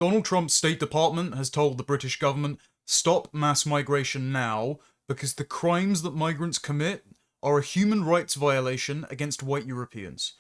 Donald Trump's State Department has told the British government, stop mass migration now, because the crimes that migrants commit are a human rights violation against white Europeans.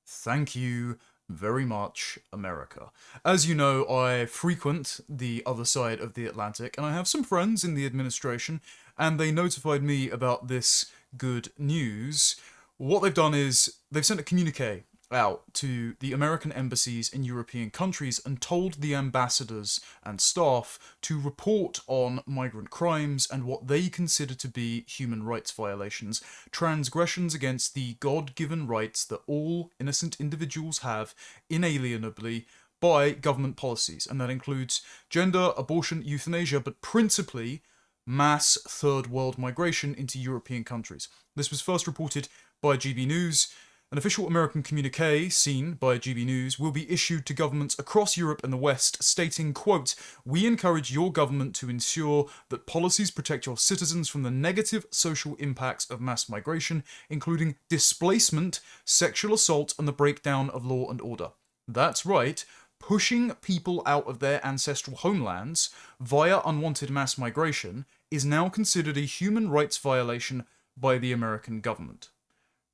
Thank you very much, America. As you know, I frequent the other side of the Atlantic, and I have some friends in the administration, and they notified me about this good news. What they've done is they've sent a communique out to the American embassies in European countries and told the ambassadors and staff to report on migrant crimes and what they consider to be human rights violations, transgressions against the God-given rights that all innocent individuals have inalienably by government policies. And that includes gender, abortion, euthanasia, but principally mass third world migration into European countries. This was first reported by GB News. An official American communique seen by GB News will be issued to governments across Europe and the West stating, quote, "We encourage your government to ensure that policies protect your citizens from the negative social impacts of mass migration, including displacement, sexual assault, and the breakdown of law and order." That's right, pushing people out of their ancestral homelands via unwanted mass migration is now considered a human rights violation by the American government.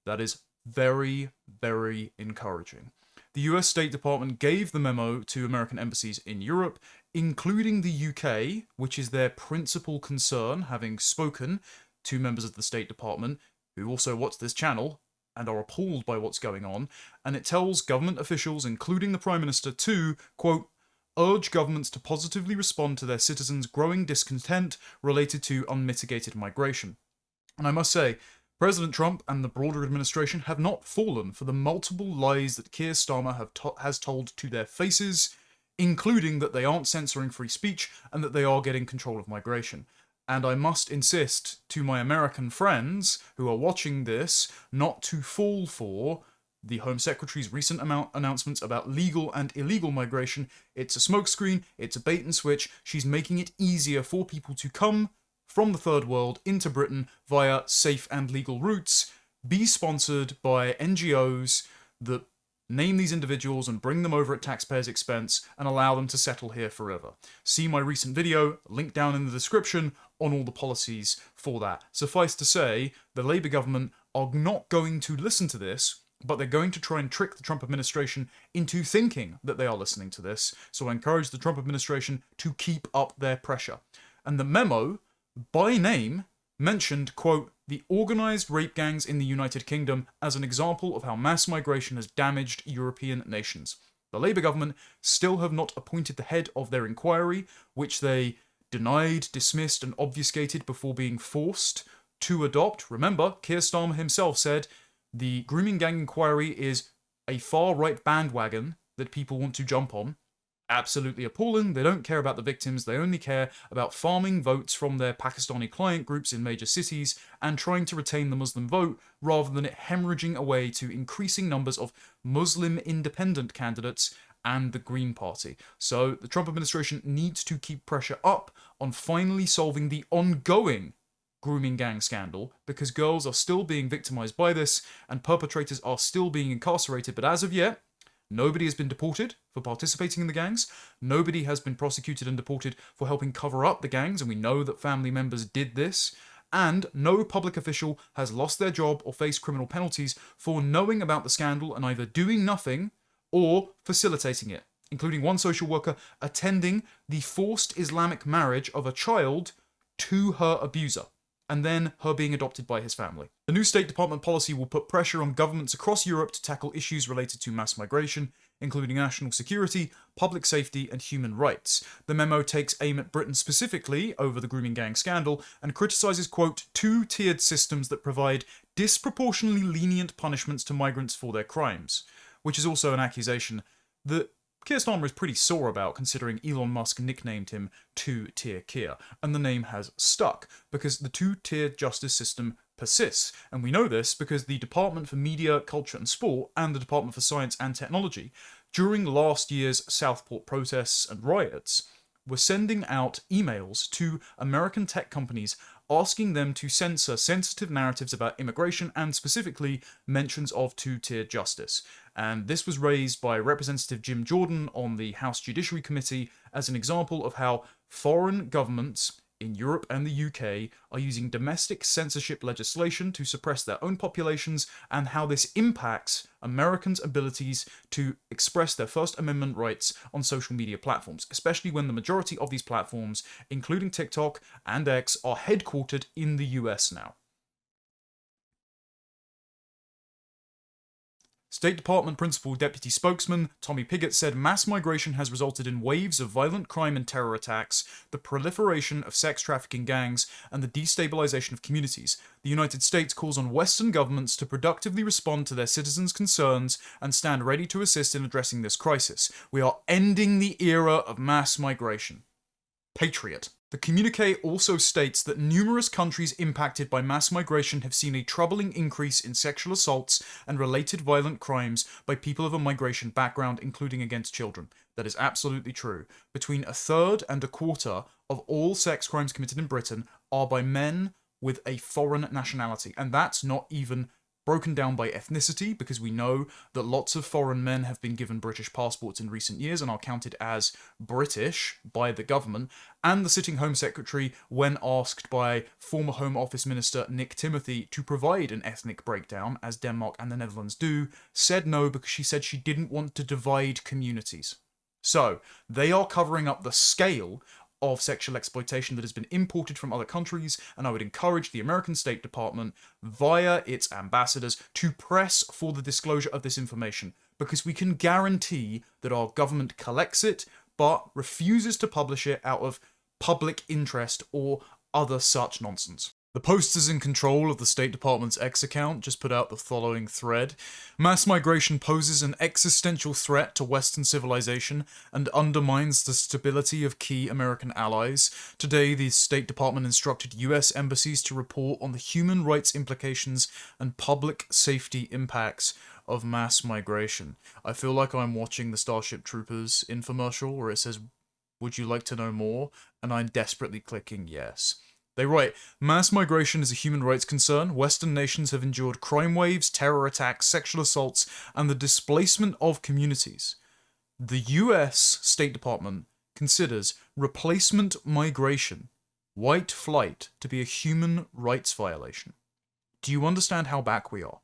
That is very, very encouraging. The US State Department gave the memo to American embassies in Europe, including the UK, which is their principal concern, having spoken to members of the State Department who also watch this channel and are appalled by what's going on, and it tells government officials, including the Prime Minister, to, quote, urge governments to positively respond to their citizens' growing discontent related to unmitigated migration. And I must say, President Trump and the broader administration have not fallen for the multiple lies that Keir Starmer has told to their faces, including that they aren't censoring free speech and that they are getting control of migration. And I must insist to my American friends who are watching this not to fall for the Home Secretary's recent announcements about legal and illegal migration. It's a smokescreen, it's a bait and switch. She's making it easier for people to come from the third world into Britain via safe and legal routes, be sponsored by NGOs that name these individuals and bring them over at taxpayers' expense and allow them to settle here forever. See my recent video, link down in the description, on all the policies for that. Suffice to say, the Labour government are not going to listen to this, but they're going to try and trick the Trump administration into thinking that they are listening to this, so I encourage the Trump administration to keep up their pressure. And the memo, by name, mentioned, quote, the organised rape gangs in the United Kingdom as an example of how mass migration has damaged European nations. The Labour government still have not appointed the head of their inquiry, which they denied, dismissed and obfuscated before being forced to adopt. Remember, Keir Starmer himself said the grooming gang inquiry is a far-right bandwagon that people want to jump on. Absolutely appalling. They don't care about the victims. They only care about farming votes from their Pakistani client groups in major cities and trying to retain the Muslim vote rather than it hemorrhaging away to increasing numbers of Muslim independent candidates and the Green Party. So the Trump administration needs to keep pressure up on finally solving the ongoing grooming gang scandal, because girls are still being victimized by this and perpetrators are still being incarcerated, but as of yet, nobody has been deported for participating in the gangs. Nobody has been prosecuted and deported for helping cover up the gangs, and we know that family members did this. And no public official has lost their job or faced criminal penalties for knowing about the scandal and either doing nothing or facilitating it, including one social worker attending the forced Islamic marriage of a child to her abuser, and then her being adopted by his family. The new State Department policy will put pressure on governments across Europe to tackle issues related to mass migration, including national security, public safety, and human rights. The memo takes aim at Britain specifically over the grooming gang scandal and criticises, quote, two-tiered systems that provide disproportionately lenient punishments to migrants for their crimes, which is also an accusation that Keir Starmer is pretty sore about, considering Elon Musk nicknamed him Two-Tier Keir, and the name has stuck, because the two-tiered justice system persists, and we know this because the Department for Media, Culture and Sport and the Department for Science and Technology, during last year's Southport protests and riots, were sending out emails to American tech companies asking them to censor sensitive narratives about immigration and specifically mentions of two-tier justice. And this was raised by Representative Jim Jordan on the House Judiciary Committee as an example of how foreign governments in Europe and the UK are using domestic censorship legislation to suppress their own populations, and how this impacts Americans' abilities to express their First Amendment rights on social media platforms, especially when the majority of these platforms, including TikTok and X, are headquartered in the US now. State Department Principal Deputy Spokesman Tommy Pigott said mass migration has resulted in waves of violent crime and terror attacks, the proliferation of sex trafficking gangs, and the destabilization of communities. The United States calls on Western governments to productively respond to their citizens' concerns and stand ready to assist in addressing this crisis. We are ending the era of mass migration. Patriot. The communique also states that numerous countries impacted by mass migration have seen a troubling increase in sexual assaults and related violent crimes by people of a migration background, including against children. That is absolutely true. Between a third and a quarter of all sex crimes committed in Britain are by men with a foreign nationality, and that's not even broken down by ethnicity, because we know that lots of foreign men have been given British passports in recent years and are counted as British by the government. And the sitting Home Secretary, when asked by former Home Office Minister Nick Timothy to provide an ethnic breakdown, as Denmark and the Netherlands do, said no because she said she didn't want to divide communities. So, they are covering up the scale of sexual exploitation that has been imported from other countries, and I would encourage the American State Department, via its ambassadors, to press for the disclosure of this information, because we can guarantee that our government collects it, but refuses to publish it out of public interest or other such nonsense. The posters in control of the State Department's X account just put out the following thread. Mass migration poses an existential threat to Western civilization and undermines the stability of key American allies. Today, the State Department instructed US embassies to report on the human rights implications and public safety impacts of mass migration. I feel like I'm watching the Starship Troopers infomercial where it says, "Would you like to know more?" And I'm desperately clicking yes. They write, mass migration is a human rights concern. Western nations have endured crime waves, terror attacks, sexual assaults, and the displacement of communities. The US State Department considers replacement migration, white flight, to be a human rights violation. Do you understand how back we are?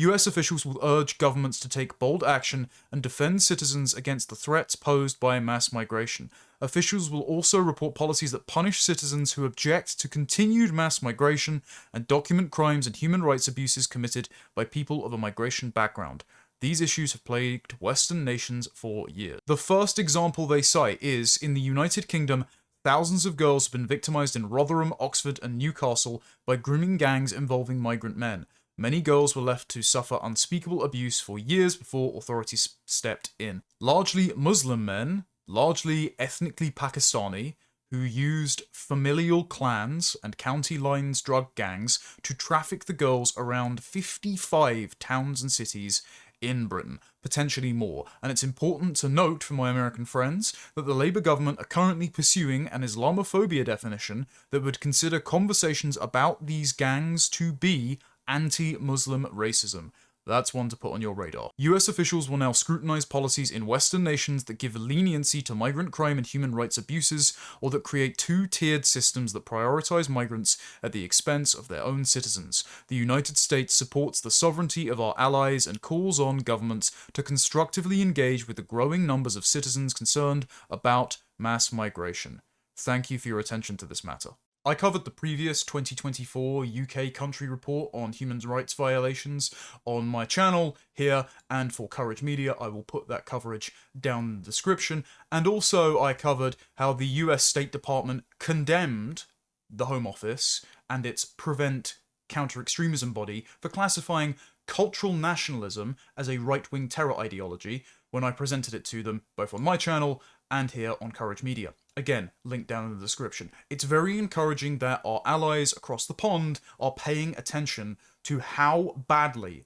US officials will urge governments to take bold action and defend citizens against the threats posed by mass migration. Officials will also report policies that punish citizens who object to continued mass migration and document crimes and human rights abuses committed by people of a migration background. These issues have plagued Western nations for years. The first example they cite is, in the United Kingdom, thousands of girls have been victimized in Rotherham, Oxford, and Newcastle by grooming gangs involving migrant men. Many girls were left to suffer unspeakable abuse for years before authorities stepped in. Largely Muslim men, largely ethnically Pakistani, who used familial clans and county lines drug gangs to traffic the girls around 55 towns and cities in Britain, potentially more. And it's important to note for my American friends that the Labour government are currently pursuing an Islamophobia definition that would consider conversations about these gangs to be anti-Muslim racism. That's one to put on your radar. US officials will now scrutinize policies in Western nations that give leniency to migrant crime and human rights abuses, or that create two-tiered systems that prioritize migrants at the expense of their own citizens. The United States supports the sovereignty of our allies and calls on governments to constructively engage with the growing numbers of citizens concerned about mass migration. Thank you for your attention to this matter. I covered the previous 2024 UK country report on human rights violations on my channel here, and for Courage Media I will put that coverage down in the description. And also I covered how the US State Department condemned the Home Office and its Prevent Counter-Extremism body for classifying cultural nationalism as a right-wing terror ideology when I presented it to them both on my channel and here on Courage Media. Again, link down in the description. It's very encouraging that our allies across the pond are paying attention to how badly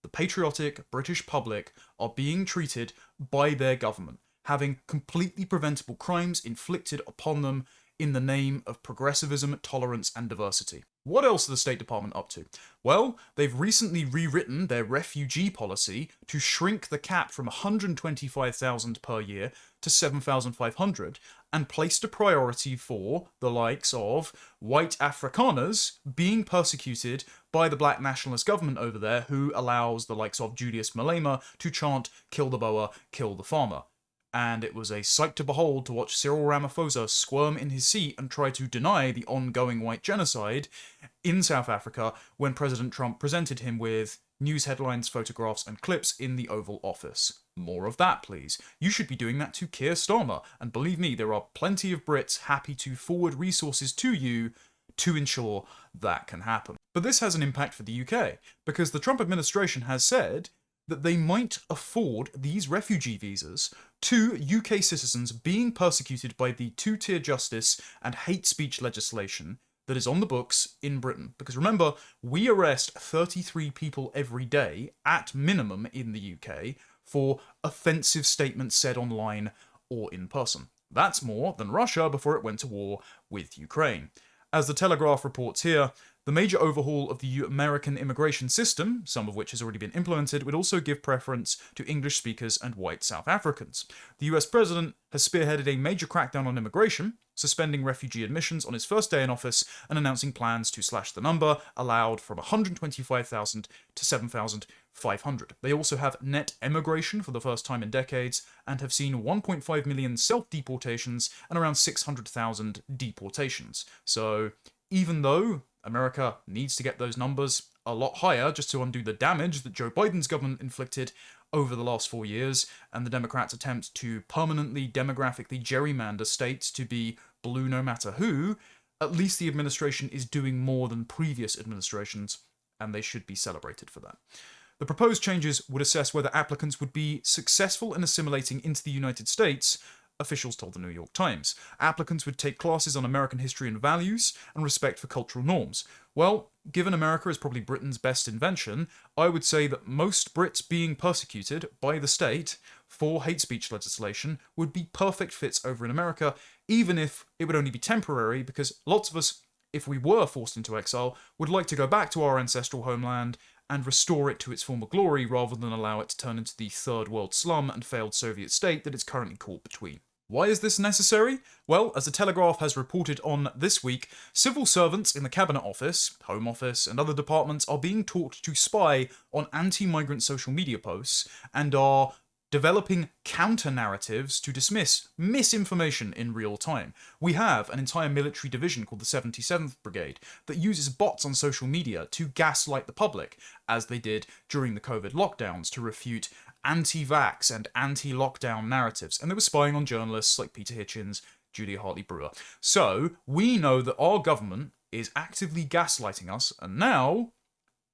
the patriotic British public are being treated by their government, having completely preventable crimes inflicted upon them in the name of progressivism, tolerance, and diversity. What else is the State Department up to? Well, they've recently rewritten their refugee policy to shrink the cap from 125,000 per year to 7,500 and placed a priority for the likes of white Afrikaners being persecuted by the black nationalist government over there, who allows the likes of Julius Malema to chant "kill the boer, kill the farmer." And it was a sight to behold to watch Cyril Ramaphosa squirm in his seat and try to deny the ongoing white genocide in South Africa when President Trump presented him with news headlines, photographs, and clips in the Oval Office. More of that, please. You should be doing that to Keir Starmer, and believe me, there are plenty of Brits happy to forward resources to you to ensure that can happen. But this has an impact for the UK, because the Trump administration has said that they might afford these refugee visas to UK citizens being persecuted by the two-tier justice and hate speech legislation that is on the books in Britain. Because remember, we arrest 33 people every day, at minimum in the UK, for offensive statements said online or in person. That's more than Russia before it went to war with Ukraine. As the Telegraph reports here, the major overhaul of the American immigration system, some of which has already been implemented, would also give preference to English speakers and white South Africans. The US president has spearheaded a major crackdown on immigration, suspending refugee admissions on his first day in office and announcing plans to slash the number allowed from 125,000 to 7,500. They also have net emigration for the first time in decades and have seen 1.5 million self-deportations and around 600,000 deportations. So even though America needs to get those numbers a lot higher just to undo the damage that Joe Biden's government inflicted over the last 4 years, and the Democrats' attempt to permanently demographically gerrymander states to be blue no matter who, at least the administration is doing more than previous administrations, and they should be celebrated for that. The proposed changes would assess whether applicants would be successful in assimilating into the United States, officials told the New York Times. Applicants would take classes on American history and values and respect for cultural norms. Well, given America is probably Britain's best invention, I would say that most Brits being persecuted by the state for hate speech legislation would be perfect fits over in America, even if it would only be temporary, because lots of us, if we were forced into exile, would like to go back to our ancestral homeland and restore it to its former glory rather than allow it to turn into the third world slum and failed Soviet state that it's currently caught between. Why is this necessary? Well, as the Telegraph has reported on this week, civil servants in the Cabinet Office, Home Office, and other departments are being taught to spy on anti-migrant social media posts and are developing counter-narratives to dismiss misinformation in real time. We have an entire military division called the 77th Brigade that uses bots on social media to gaslight the public, as they did during the COVID lockdowns to refute anti-vax and anti-lockdown narratives, and they were spying on journalists like Peter Hitchens, Julia Hartley-Brewer. So, we know that our government is actively gaslighting us, and now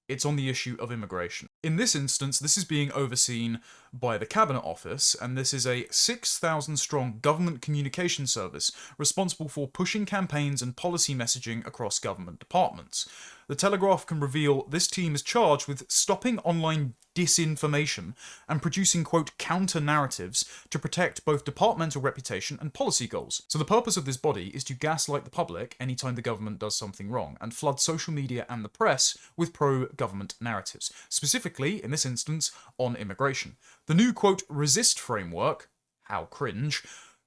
it's on the issue of immigration. In this instance, this is being overseen by the Cabinet Office, and this is a 6,000-strong government communication service responsible for pushing campaigns and policy messaging across government departments. The Telegraph can reveal this team is charged with stopping online disinformation and producing, quote, counter-narratives to protect both departmental reputation and policy goals. So the purpose of this body is to gaslight the public anytime the government does something wrong and flood social media and the press with pro-government narratives, specifically, in this instance, on immigration. The new, quote, resist framework, how cringe,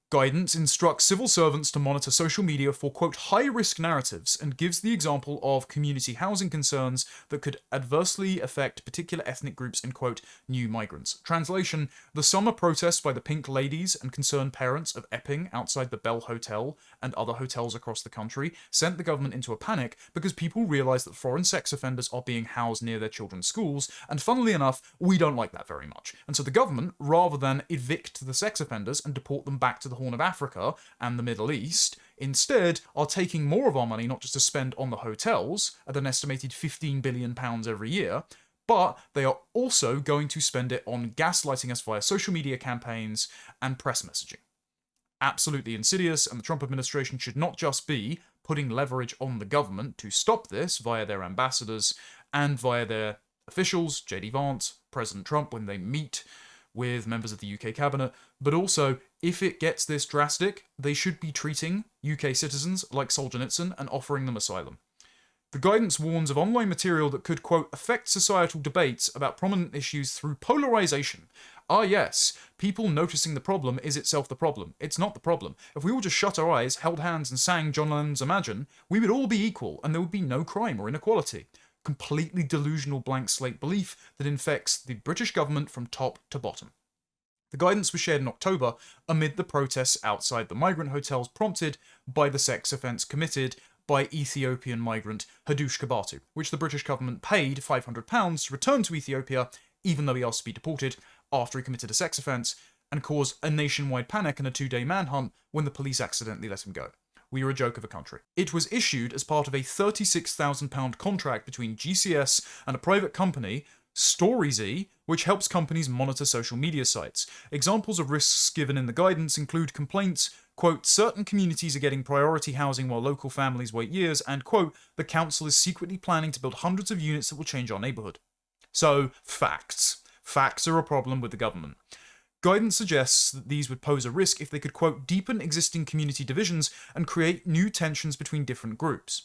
guidance instructs civil servants to monitor social media for, quote, high-risk narratives and gives the example of community housing concerns that could adversely affect particular ethnic groups and, quote, new migrants. Translation: the summer protests by the Pink Ladies and concerned parents of Epping outside the Bell Hotel and other hotels across the country sent the government into a panic because people realised that foreign sex offenders are being housed near their children's schools, and funnily enough, we don't like that very much. And so the government, rather than evict the sex offenders and deport them back to the Horn of Africa and the Middle East, instead are taking more of our money not just to spend on the hotels at an estimated £15 billion every year, but they are also going to spend it on gaslighting us via social media campaigns and press messaging. Absolutely insidious, and the Trump administration should not just be putting leverage on the government to stop this via their ambassadors and via their officials, JD Vance, President Trump, when they meet with members of the UK cabinet, but also, if it gets this drastic, they should be treating UK citizens like Solzhenitsyn and offering them asylum. The guidance warns of online material that could, quote, affect societal debates about prominent issues through polarization. Ah, yes, people noticing the problem is itself the problem. It's not the problem. If we all just shut our eyes, held hands, and sang John Lennon's Imagine, we would all be equal, and there would be no crime or inequality. Completely delusional blank slate belief that infects the British government from top to bottom. The guidance was shared in October amid the protests outside the migrant hotels prompted by the sex offence committed by Ethiopian migrant Hadush Kabatu, which the British government paid £500 to return to Ethiopia, even though he asked to be deported after he committed a sex offence, and caused a nationwide panic and a 2-day manhunt when the police accidentally let him go. We are a joke of a country. It was issued as part of a £36,000 contract between GCS and a private company, StoryZ, which helps companies monitor social media sites. Examples of risks given in the guidance include complaints, quote, certain communities are getting priority housing while local families wait years, and, quote, the council is secretly planning to build hundreds of units that will change our neighbourhood. So, facts. Facts are a problem with the government. Guidance suggests that these would pose a risk if they could, quote, deepen existing community divisions and create new tensions between different groups.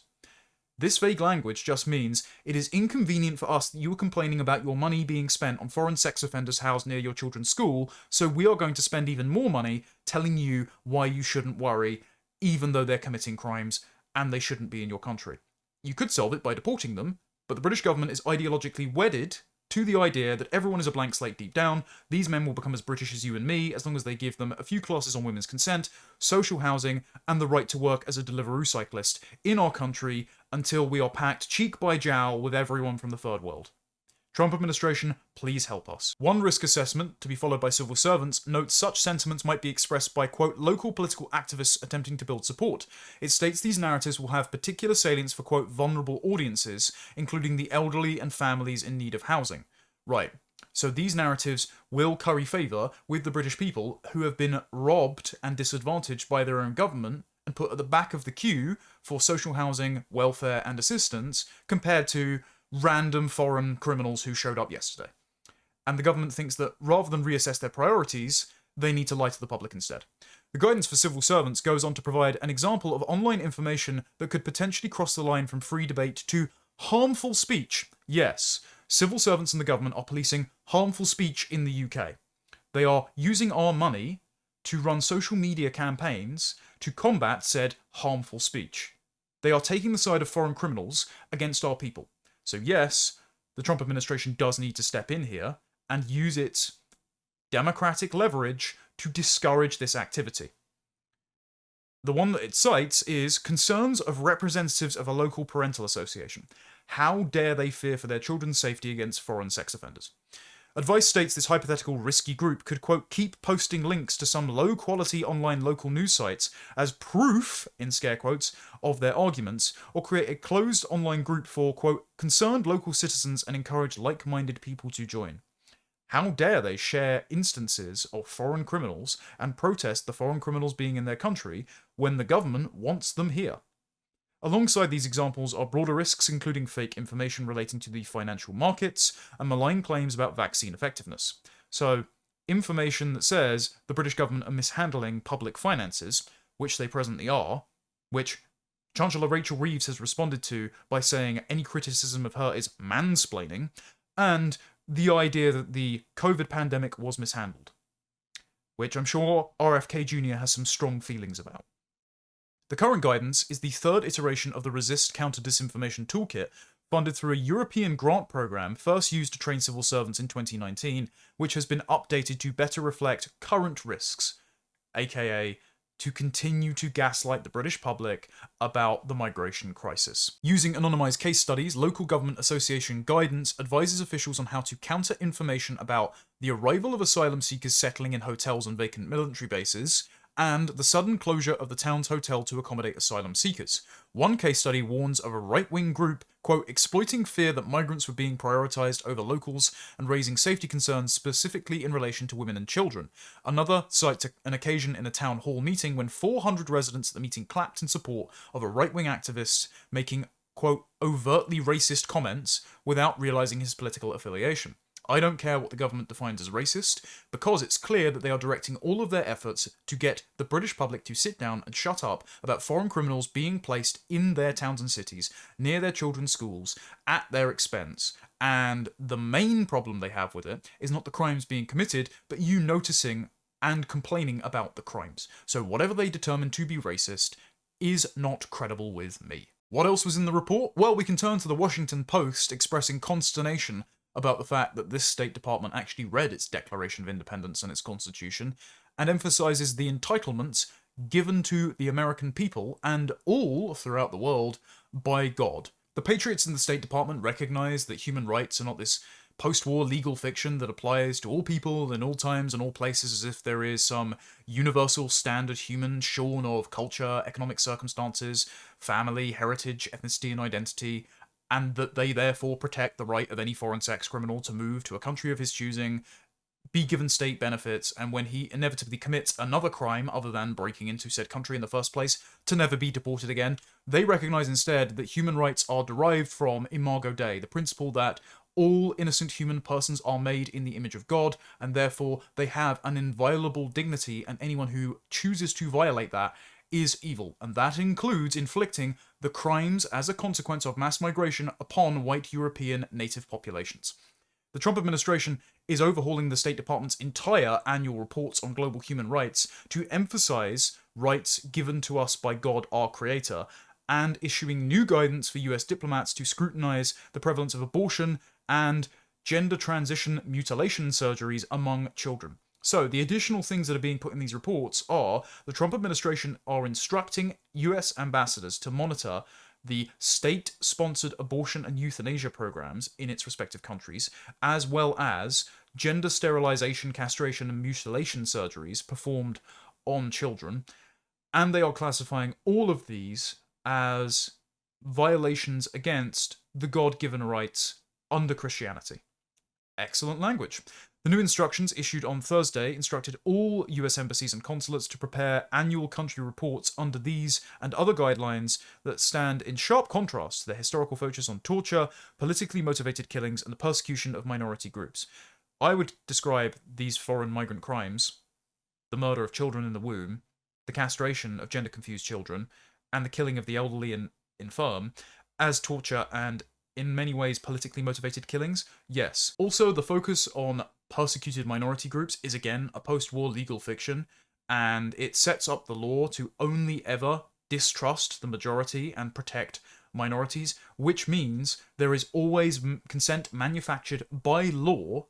This vague language just means it is inconvenient for us that you are complaining about your money being spent on foreign sex offenders housed near your children's school, so we are going to spend even more money telling you why you shouldn't worry, even though they're committing crimes and they shouldn't be in your country. You could solve it by deporting them, but the British government is ideologically wedded to the idea that everyone is a blank slate deep down. These men will become as British as you and me as long as they give them a few classes on women's consent, social housing, and the right to work as a Deliveroo cyclist in our country until we are packed cheek by jowl with everyone from the third world. Trump administration, please help us. One risk assessment, to be followed by civil servants, notes such sentiments might be expressed by, quote, local political activists attempting to build support. It states these narratives will have particular salience for, quote, vulnerable audiences, including the elderly and families in need of housing. Right. So these narratives will curry favour with the British people who have been robbed and disadvantaged by their own government and put at the back of the queue for social housing, welfare and assistance compared to random foreign criminals who showed up yesterday. And the government thinks that rather than reassess their priorities, they need to lie to the public instead. The guidance for civil servants goes on to provide an example of online information that could potentially cross the line from free debate to harmful speech. Yes, civil servants and the government are policing harmful speech in the UK. They are using our money to run social media campaigns to combat said harmful speech. They are taking the side of foreign criminals against our people. So yes, the Trump administration does need to step in here and use its democratic leverage to discourage this activity. The one that it cites is concerns of representatives of a local parental association. How dare they fear for their children's safety against foreign sex offenders? Advice states this hypothetical risky group could, quote, keep posting links to some low-quality online local news sites as proof, in scare quotes, of their arguments, or create a closed online group for, quote, concerned local citizens and encourage like-minded people to join. How dare they share instances of foreign criminals and protest the foreign criminals being in their country when the government wants them here? Alongside these examples are broader risks, including fake information relating to the financial markets and malign claims about vaccine effectiveness. So, information that says the British government are mishandling public finances, which they presently are, which Chancellor Rachel Reeves has responded to by saying any criticism of her is mansplaining, and the idea that the COVID pandemic was mishandled, which I'm sure RFK Jr. has some strong feelings about. The current guidance is the third iteration of the Resist Counter-Disinformation Toolkit, funded through a European grant program first used to train civil servants in 2019, which has been updated to better reflect current risks, aka to continue to gaslight the British public about the migration crisis. Using anonymised case studies, Local Government Association guidance advises officials on how to counter information about the arrival of asylum seekers settling in hotels and vacant military bases, and the sudden closure of the town's hotel to accommodate asylum seekers. One case study warns of a right-wing group, quote, exploiting fear that migrants were being prioritised over locals and raising safety concerns specifically in relation to women and children. Another cites an occasion in a town hall meeting when 400 residents at the meeting clapped in support of a right-wing activist making, quote, overtly racist comments without realising his political affiliation. I don't care what the government defines as racist, because it's clear that they are directing all of their efforts to get the British public to sit down and shut up about foreign criminals being placed in their towns and cities, near their children's schools, at their expense. And the main problem they have with it is not the crimes being committed, but you noticing and complaining about the crimes. So whatever they determine to be racist is not credible with me. What else was in the report? Well, we can turn to the Washington Post expressing consternation about the fact that this State Department actually read its Declaration of Independence and its Constitution, and emphasizes the entitlements given to the American people and all throughout the world by God. The Patriots in the State Department recognize that human rights are not this post-war legal fiction that applies to all people in all times and all places as if there is some universal standard human shorn of culture, economic circumstances, family, heritage, ethnicity, and identity, and that they therefore protect the right of any foreign sex criminal to move to a country of his choosing, be given state benefits, and when he inevitably commits another crime other than breaking into said country in the first place, to never be deported again. They recognize instead that human rights are derived from Imago Dei, the principle that all innocent human persons are made in the image of God, and therefore they have an inviolable dignity, and anyone who chooses to violate that is evil, and that includes inflicting the crimes as a consequence of mass migration upon white European native populations. The Trump administration is overhauling the State Department's entire annual reports on global human rights to emphasize rights given to us by God, our Creator, and issuing new guidance for US diplomats to scrutinize the prevalence of abortion and gender transition mutilation surgeries among children. So, the additional things that are being put in these reports are the Trump administration are instructing US ambassadors to monitor the state-sponsored abortion and euthanasia programs in its respective countries, as well as gender sterilization, castration, and mutilation surgeries performed on children. And they are classifying all of these as violations against the God-given rights under Christianity. Excellent language. The new instructions issued on Thursday instructed all US embassies and consulates to prepare annual country reports under these and other guidelines that stand in sharp contrast to the historical focus on torture, politically motivated killings, and the persecution of minority groups. I would describe these foreign migrant crimes, the murder of children in the womb, the castration of gender-confused children, and the killing of the elderly and infirm, as torture and in many ways politically motivated killings? Yes. Also, the focus on persecuted minority groups is again a post-war legal fiction, and it sets up the law to only ever distrust the majority and protect minorities, which means there is always consent manufactured by law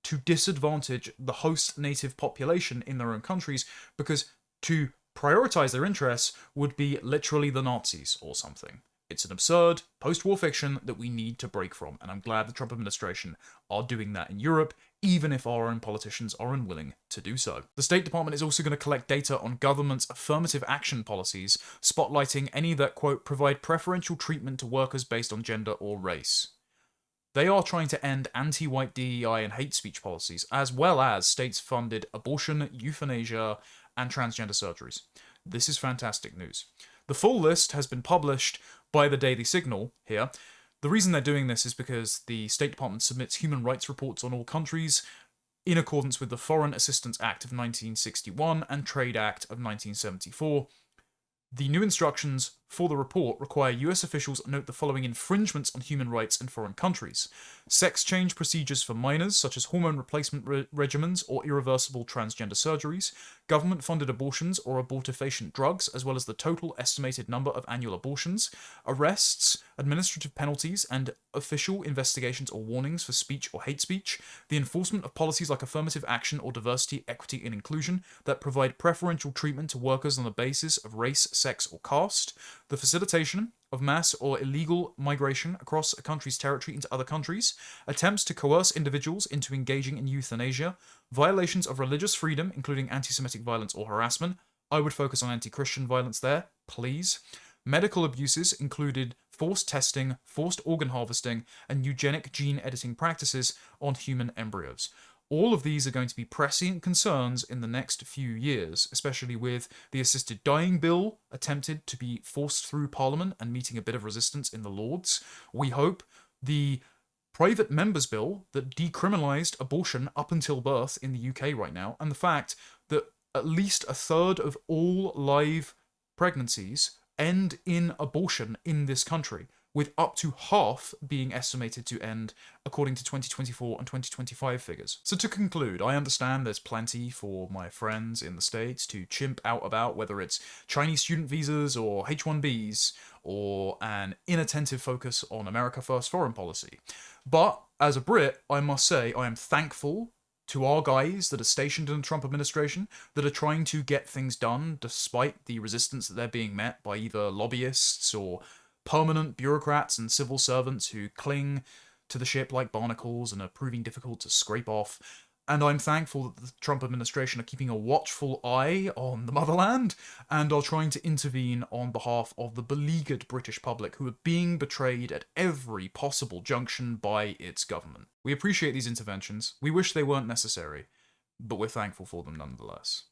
to disadvantage the host native population in their own countries, because to prioritize their interests would be literally the Nazis or something. It's an absurd post-war fiction that we need to break from, and I'm glad the Trump administration are doing that in Europe, even if our own politicians are unwilling to do so. The State Department is also going to collect data on government's affirmative action policies, spotlighting any that, quote, provide preferential treatment to workers based on gender or race. They are trying to end anti-white DEI and hate speech policies, as well as states-funded abortion, euthanasia, and transgender surgeries. This is fantastic news. The full list has been published by the Daily Signal here. The reason they're doing this is because the State Department submits human rights reports on all countries in accordance with the Foreign Assistance Act of 1961 and Trade Act of 1974. The new instructions for the report require US officials note the following infringements on human rights in foreign countries: sex change procedures for minors, such as hormone replacement regimens or irreversible transgender surgeries, government-funded abortions or abortifacient drugs, as well as the total estimated number of annual abortions, arrests, administrative penalties, and official investigations or warnings for speech or hate speech, the enforcement of policies like affirmative action or diversity, equity, and inclusion that provide preferential treatment to workers on the basis of race, sex, or caste, the facilitation of mass or illegal migration across a country's territory into other countries, attempts to coerce individuals into engaging in euthanasia, violations of religious freedom, including anti-Semitic violence or harassment. I would focus on anti-Christian violence there, please. Medical abuses included forced testing, forced organ harvesting, and eugenic gene editing practices on human embryos. All of these are going to be prescient concerns in the next few years, especially with the assisted dying bill attempted to be forced through Parliament and meeting a bit of resistance in the Lords. We hope the private members' bill that decriminalised abortion up until birth in the UK right now, and the fact that at least a third of all live pregnancies end in abortion in this country, with up to half being estimated to end according to 2024 and 2025 figures. So to conclude, I understand there's plenty for my friends in the States to chimp out about, whether it's Chinese student visas or H-1Bs, or an inattentive focus on America First foreign policy. But as a Brit, I must say I am thankful to our guys that are stationed in the Trump administration that are trying to get things done despite the resistance that they're being met by either lobbyists or permanent bureaucrats and civil servants who cling to the ship like barnacles and are proving difficult to scrape off. And I'm thankful that the Trump administration are keeping a watchful eye on the motherland and are trying to intervene on behalf of the beleaguered British public who are being betrayed at every possible junction by its government. We appreciate these interventions. We wish they weren't necessary, but we're thankful for them nonetheless.